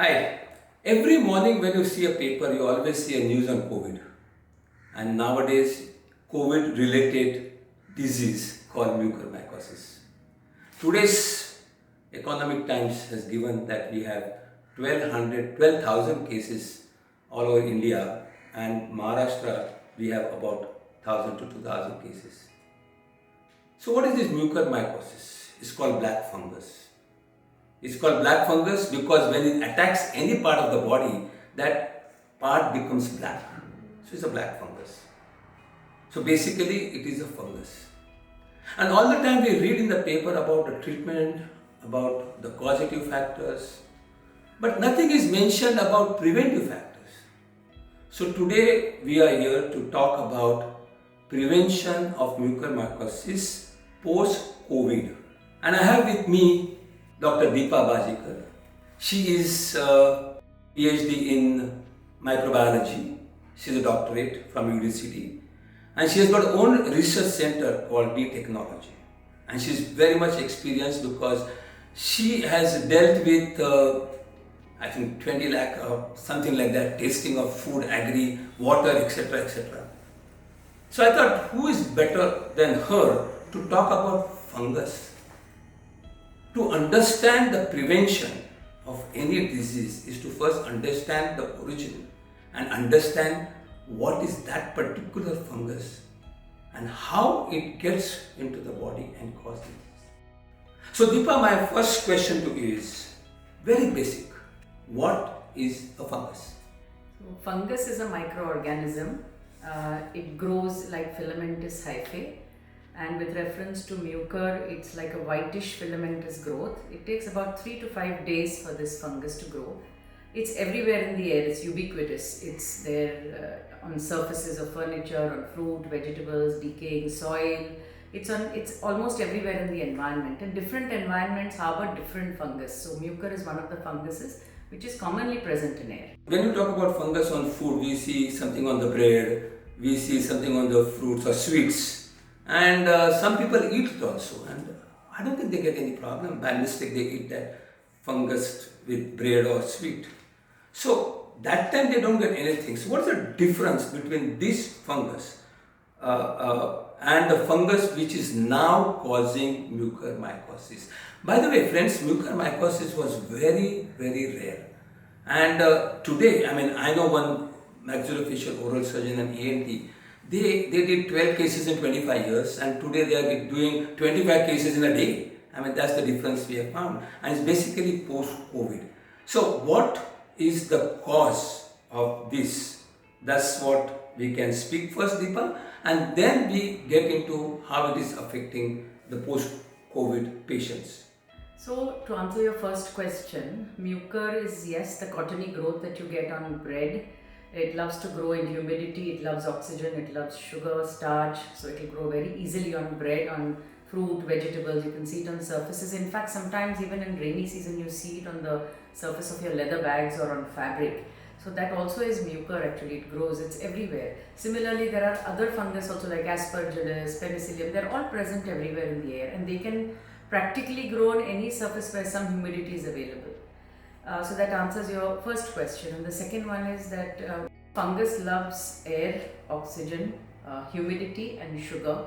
Hi. Every morning when you see a paper, you always see a news on COVID. And nowadays, COVID related disease called mucormycosis. Today's Economic Times has given that we have 12,000 cases all over India, and Maharashtra we have about 1,000 to 2,000 cases. So what is this mucormycosis? It's called black fungus. It's called black fungus because when it attacks any part of the body, that part becomes black. So it's a black fungus. So basically, it is a fungus. And all the time we read in the paper about the treatment, about the causative factors, but nothing is mentioned about preventive factors. So today we are here to talk about prevention of mucormycosis post-COVID. And I have with me Dr. Deepa Bajikar. She is a PhD in microbiology. She is a doctorate from UDCD. And she has got her own research center called D Technology. And she is very much experienced because she has dealt with, I think, 20 lakh or something like that, tasting of food, agri, water, etc., etc. So I thought, who is better than her to talk about fungus? To understand the prevention of any disease is to first understand the origin and understand what is that particular fungus and how it gets into the body and causes disease. So Deepa, my first question to you is very basic. What is a fungus? So fungus is a microorganism. It grows like filamentous hyphae. And with reference to mucor, it's like a whitish filamentous growth. It takes about 3 to 5 days for this fungus to grow. It's everywhere in the air, it's ubiquitous. It's there on surfaces of furniture, on fruit, vegetables, decaying soil. It's almost everywhere in the environment. And different environments harbor different fungus. So mucor is one of the funguses which is commonly present in air. When you talk about fungus on food, we see something on the bread, we see something on the fruits or sweets. And some people eat it also, and I don't think they get any problem. By mistake, they eat that fungus with bread or sweet. So that time they don't get anything. So what's the difference between this fungus and the fungus which is now causing mucormycosis? By the way, friends, mucormycosis was very, very rare. And today, I know one maxillofacial oral surgeon and ENT. They did 12 cases in 25 years, and today they are doing 25 cases in a day. That's the difference we have found. And it's basically post-COVID. So what is the cause of this? That's what we can speak first, Deepa, and then we get into how it is affecting the post-COVID patients. So to answer your first question, mucor is, yes, the cottony growth that you get on bread. It loves to grow in humidity, it loves oxygen, it loves sugar, starch, so it will grow very easily on bread, on fruit, vegetables. You can see it on surfaces. In fact, sometimes even in rainy season you see it on the surface of your leather bags or on fabric. So that also is mucor actually, it grows, it's everywhere. Similarly, there are other fungus also like aspergillus, penicillium, they're all present everywhere in the air and they can practically grow on any surface where some humidity is available. So that answers your first question. And the second one is that fungus loves air, oxygen, humidity and sugar.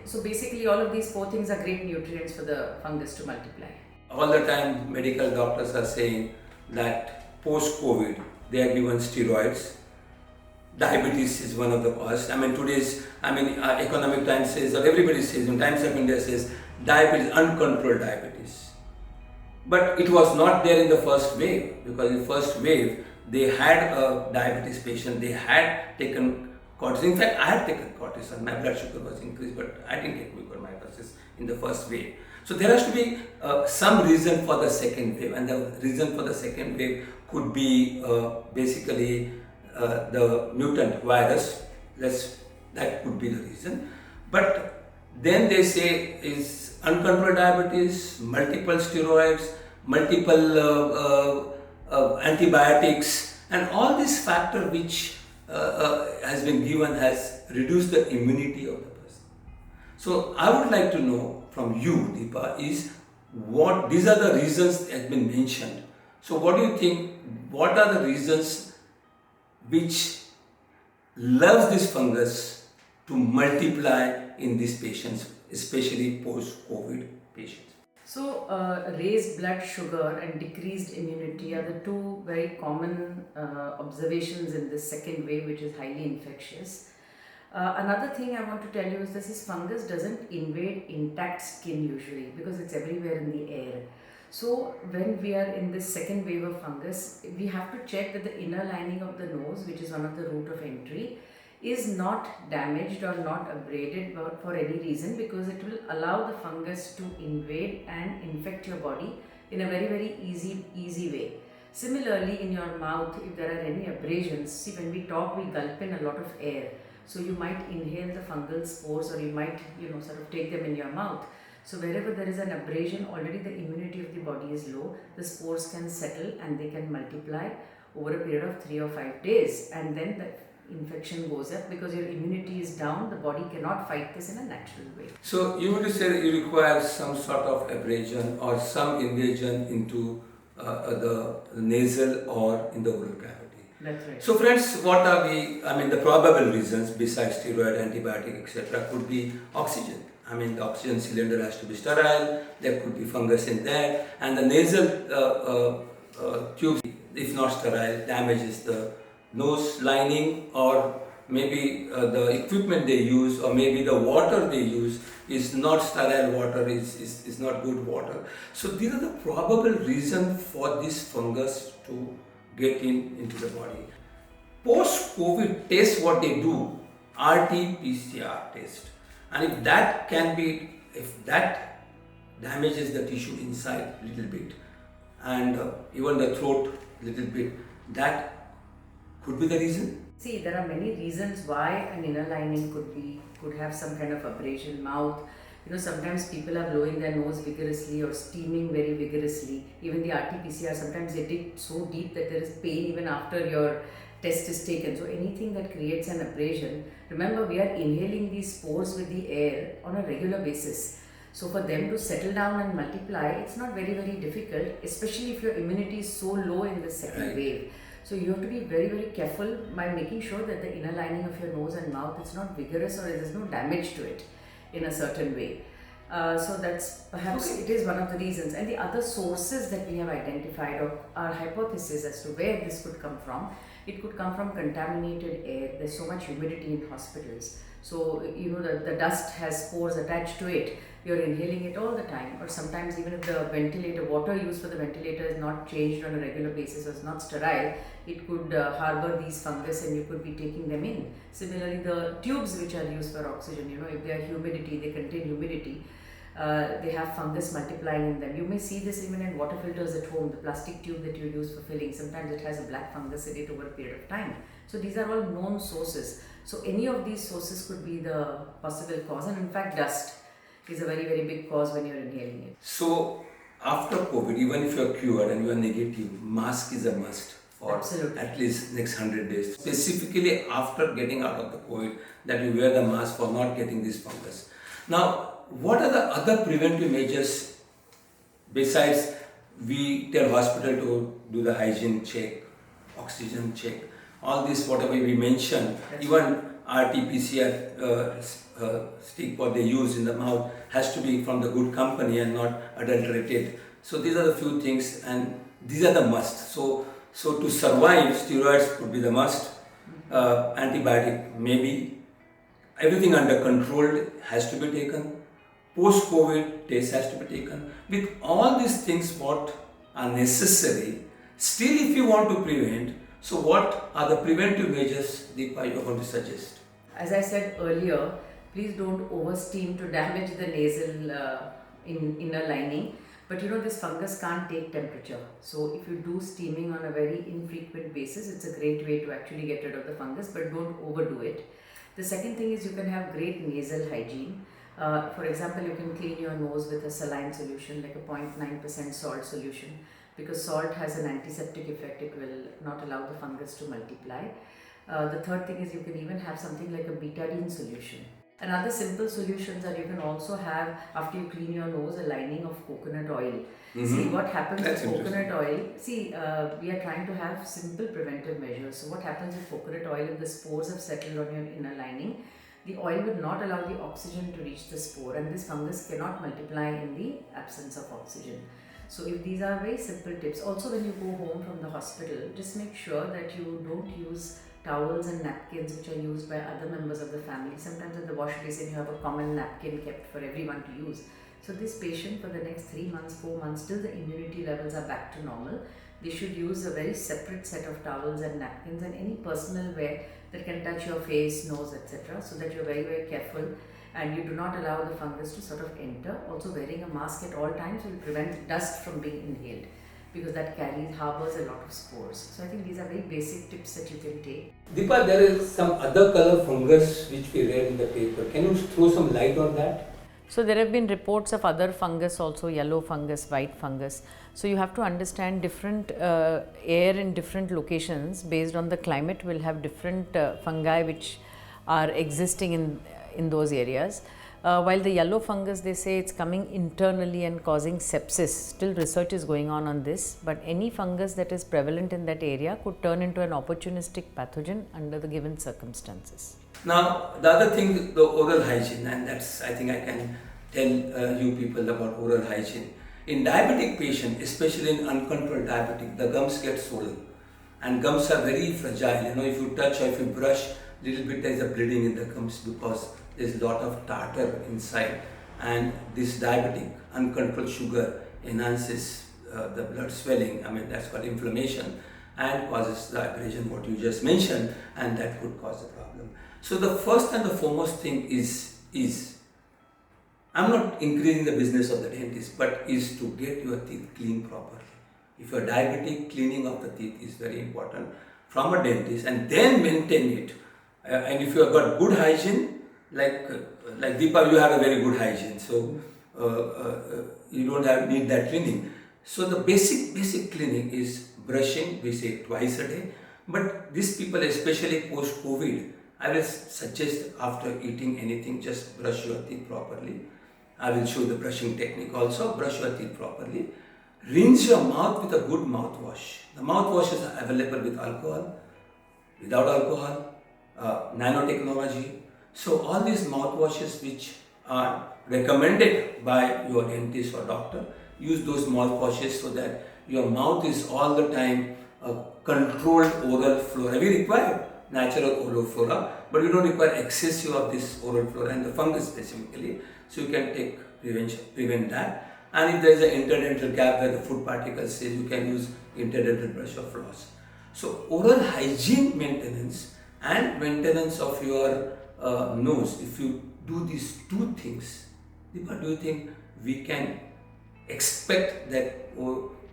So basically all of these 4 things are great nutrients for the fungus to multiply. All the time medical doctors are saying that post-COVID they are given steroids. Diabetes is one of the causes. Economic Times says, or everybody says, in Times of India says, diabetes, uncontrolled diabetes. But it was not there in the first wave, because in the first wave they had a diabetes patient, they had taken cortisone. In fact, I had taken cortisone, my blood sugar was increased, but I didn't get mucormycosis in the first wave. So there has to be some reason for the second wave, and the reason for the second wave could be basically the mutant virus. That could be the reason. But then they say is uncontrolled diabetes, multiple steroids, multiple antibiotics, and all this factor which has been given has reduced the immunity of the person. So I would like to know from you, Deepa, is what these are the reasons that have been mentioned. So what do you think? What are the reasons which loves this fungus to multiply in these patients, especially post-COVID patients? So, raised blood sugar and decreased immunity are the two very common observations in this second wave, which is highly infectious. Another thing I want to tell you is this fungus doesn't invade intact skin usually because it's everywhere in the air. So when we are in this second wave of fungus, we have to check that the inner lining of the nose, which is one of the route of entry, is not damaged or not abraded for any reason, because it will allow the fungus to invade and infect your body in a very easy way. Similarly, in your mouth, if there are any abrasions, see, when we talk, we gulp in a lot of air, so you might inhale the fungal spores, or you might sort of take them in your mouth. So wherever there is an abrasion, already the immunity of the body is low, the spores can settle and they can multiply over a period of 3 or 5 days, and then the infection goes up because your immunity is down. The body cannot fight this in a natural way. So you would say you require some sort of abrasion or some invasion into the nasal or in the oral cavity. That's right. So friends, what are the probable reasons besides steroid, antibiotic, etc. could be oxygen. The oxygen cylinder has to be sterile, there could be fungus in there, and the nasal tubes, if not sterile, damages the nose lining, or maybe the equipment they use, or maybe the water they use is not sterile water, is not good water. So these are the probable reasons for this fungus to get into the body. Post-COVID tests, what they do, RT-PCR test. And if that damages the tissue inside a little bit, and even the throat a little bit, that could be the reason. See, there are many reasons why an inner lining could have some kind of abrasion. Mouth, sometimes people are blowing their nose vigorously or steaming very vigorously. Even the RT-PCR, sometimes they dig so deep that there is pain even after your test is taken. So anything that creates an abrasion, remember, we are inhaling these spores with the air on a regular basis. So for them to settle down and multiply, it's not very difficult, especially if your immunity is so low in the second wave. So you have to be very careful by making sure that the inner lining of your nose and mouth is not vigorous, or there is no damage to it in a certain way. So that's perhaps it is one of the reasons. And the other sources that we have identified, or our hypothesis as to where this could come from, it could come from contaminated air. There's so much humidity in hospitals. So, the dust has spores attached to it. You're inhaling it all the time. Or sometimes even if the water used for the ventilator is not changed on a regular basis or is not sterile, it could harbor these fungus and you could be taking them in. Similarly, the tubes which are used for oxygen, if they contain humidity, they have fungus multiplying in them. You may see this even in water filters at home, the plastic tube that you use for filling. Sometimes it has a black fungus in it over a period of time. So these are all known sources. So any of these sources could be the possible cause, and in fact dust is a very big cause when you're inhaling it. So after COVID, even if you're cured and you are negative, mask is a must for Absolutely. At least next 100 days. Specifically after getting out of the COVID, that you wear the mask for not getting this fungus. Now, what are the other preventive measures besides we tell hospital to do the hygiene check, oxygen check, all this whatever we mentioned, even RT-PCR stick what they use in the mouth has to be from the good company and not adulterated. So these are the few things, and these are the must. So to survive, steroids would be the must, antibiotic maybe, everything under control has to be taken. Post-COVID test has to be taken. With all these things what are necessary, still if you want to prevent, so what are the preventive measures, Deepa, you are going to suggest? As I said earlier, please don't oversteam to damage the nasal inner lining. But this fungus can't take temperature. So if you do steaming on a very infrequent basis, it's a great way to actually get rid of the fungus, but don't overdo it. The second thing is you can have great nasal hygiene. For example, you can clean your nose with a saline solution, like a 0.9% salt solution, because salt has an antiseptic effect. It will not allow the fungus to multiply. The third thing is you can even have something like a betadine solution. Another simple solutions are you can also have, after you clean your nose, a lining of coconut oil. See what happens That's with interesting. coconut oil. See, we are trying to have simple preventive measures. So what happens with coconut oil, if the spores have settled on your inner lining, the oil will not allow the oxygen to reach the spore, and this fungus cannot multiply in the absence of oxygen. So if these are very simple tips. Also, when you go home from the hospital, just make sure that you don't use towels and napkins which are used by other members of the family. Sometimes at the wash basin you have a common napkin kept for everyone to use. So this patient for the next 3 months, 4 months, till the immunity levels are back to normal, they should use a very separate set of towels and napkins and any personal wear that can touch your face, nose, etc. So that you're very, very careful and you do not allow the fungus to sort of enter. Also, wearing a mask at all times will prevent dust from being inhaled because that harbors a lot of spores. So I think these are very basic tips that you can take. Deepa, there is some other color fungus which we read in the paper. Can you throw some light on that? So there have been reports of other fungus also, yellow fungus, white fungus. So you have to understand different air in different locations based on the climate will have different fungi which are existing in those areas. While the yellow fungus, they say it's coming internally and causing sepsis. Still research is going on this, but any fungus that is prevalent in that area could turn into an opportunistic pathogen under the given circumstances. Now, the other thing, the oral hygiene, and that's, I think I can tell you people about oral hygiene. In diabetic patient, especially in uncontrolled diabetic, the gums get swollen and gums are very fragile. You know, if you touch or if you brush, little bit there is a bleeding in the gums because there is a lot of tartar inside, and this diabetic uncontrolled sugar enhances the blood swelling. I mean, that's called inflammation and causes the abrasion what you just mentioned, and that could cause a problem. So the first and the foremost thing is I'm not increasing the business of the dentist, but is to get your teeth cleaned properly. If you're diabetic, cleaning of the teeth is very important from a dentist, and then maintain it. And if you have got good hygiene, like Deepa, you have a very good hygiene, so you don't need that cleaning. So the basic cleaning is brushing. We say twice a day, but these people, especially post COVID, I will suggest after eating anything, just brush your teeth properly. I will show the brushing technique also. Brush your teeth properly. Rinse your mouth with a good mouthwash. The mouthwash is available with alcohol, without alcohol, nanotechnology. So all these mouthwashes which are recommended by your dentist or doctor, use those mouthwashes so that your mouth is all the time a controlled oral flora. We require natural oral flora, but we don't require excessive of this oral flora and the fungus specifically. So you can take prevent that. And if there is an interdental gap where the food particles stay, you can use interdental brush or floss. So oral hygiene maintenance and maintenance of your nose, if you do these two things, Deepa, do you think we can expect that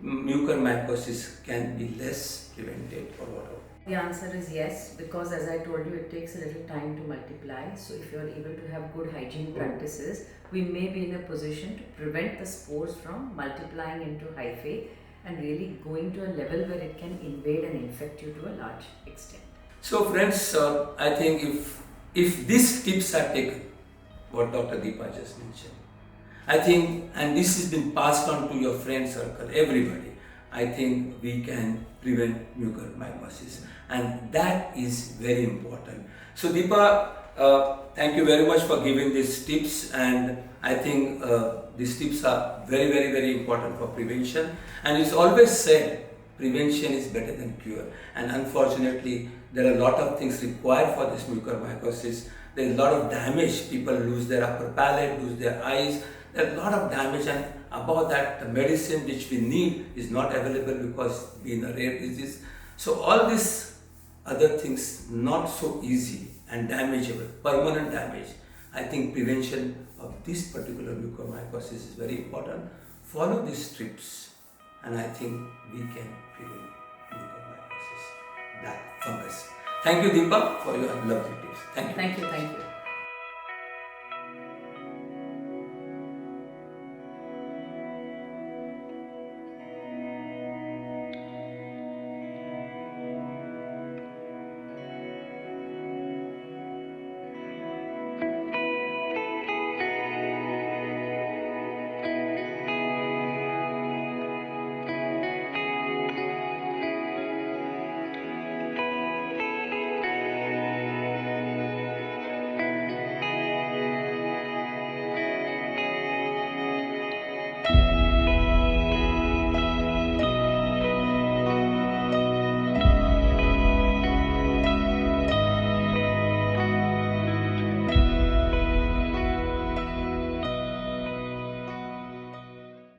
mucormycosis can be less prevented or whatever? The answer is yes, because as I told you, it takes a little time to multiply. So if you are able to have good hygiene practices, we may be in a position to prevent the spores from multiplying into hyphae and really going to a level where it can invade and infect you to a large extent. So friends, I think if these tips are taken, what Dr. Deepa just mentioned, I think, and this has been passed on to your friend circle, everybody, I think we can prevent mucormycosis, and that is very important. So Deepa, thank you very much for giving these tips, and I think these tips are very, very, very important for prevention. And it's always said, prevention is better than cure. And unfortunately, there are a lot of things required for this mucormycosis. There is a lot of damage. People lose their upper palate, lose their eyes. There are a lot of damage, and about that, the medicine which we need is not available because being a rare disease. So all these other things not so easy and damageable, permanent damage. I think prevention of this particular mucormycosis is very important. Follow these tips, and I think we can prevent mucormycosis, that fungus. Thank you, Deepa, for your lovely tips. Thank you. Thank you. Thank you.